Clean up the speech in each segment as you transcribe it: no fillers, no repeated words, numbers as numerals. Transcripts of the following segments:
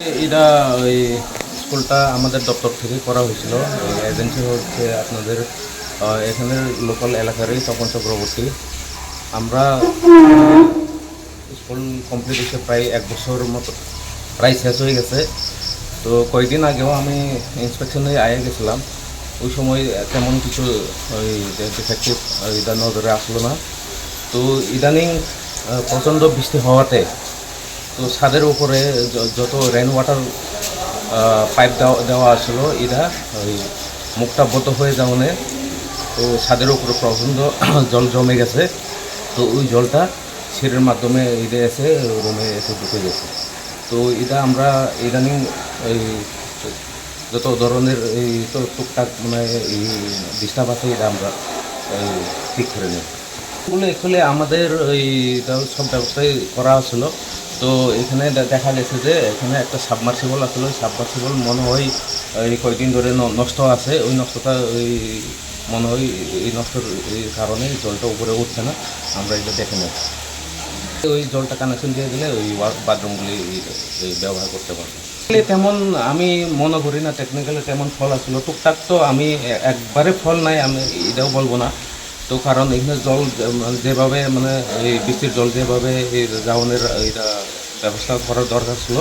এটা ওই স্কুলটা আমাদের দপ্তর থেকে করা হয়েছিল। ওই এজেন্সি হচ্ছে আপনাদের এখানের লোকাল এলাকারই তপন চক্রবর্তী। আমরা স্কুল কমপ্লিট হচ্ছে প্রায় 1 বছর মতো, প্রায় শেষ হয়ে গেছে। তো কয়েকদিন আগেও আমি ইন্সপেকশনে আয়ে গেছিলাম। ওই সময় তেমন কিছু ওই ডিফেক্টিভ এটা নজরে আসলো না। তো ইদানিং প্রচণ্ড বৃষ্টি হওয়াতে তো ছাদের উপরে যত রেন ওয়াটার পাইপ দেওয়া আসলো এটা ওই মুখটা বন্ধ হয়ে যাওয়ানে তো ছাদের উপরে প্রচণ্ড জল জমে গেছে। তো ওই জলটা সিঁড়ির মাধ্যমে এটা এসে রুমে এসে ঢুকে গেছে। তো এটা আমরা ইদানিং এই যত ধরনের এই তো টুকটাক মানে এই ডিস্টার্ব আছে এটা আমরা ঠিক করে নিই। এগুলো অ্যাকচুয়ালি আমাদের ওই সব ব্যবস্থাই করা হচ্ছিলো। তো এখানে দেখা গেছে যে এখানে একটা সাবমার্সিবল আসলে ওই সাবমার্সিবল মনে হয় এই কয়েকদিন ধরে নষ্ট আছে। ওই নষ্টটা ওই মনে হয় এই নষ্টর কারণে জলটা উপরে উঠছে না। আমরা এটা দেখে নেব। ওই জলটা কানেকশন দিয়ে দিলে ওই বাথরুমগুলি ব্যবহার করতে পারবে। তেমন আমি মনে করি না টেকনিক্যালি তেমন ফল আসলো। টুকটাক তো আমি একবারে ফল নাই আমি এটাও বলবো না। তো কারণ এখানে জল যেভাবে মানে এই বৃষ্টির জল যেভাবে এই যাওয়ানোর এটা ব্যবস্থা করার দরকার ছিল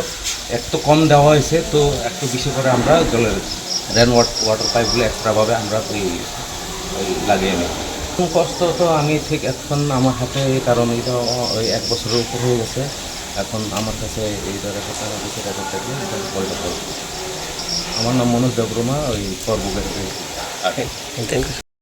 একটু কম দেওয়া হয়েছে। তো একটু বেশি করে আমরা জলের রেন ওয়াটার পাইপগুলো এক্সট্রাভাবে আমরা লাগিয়ে নিই। কষ্ট তো আমি ঠিক এখন আমার হাতে, কারণ এটা ওই 1 বছরের উপর হয়ে গেছে। এখন আমার কাছে এই রেকর্ডটা থাকবে। আমার নাম মনোজ দেবরমা, ওই করবুকের।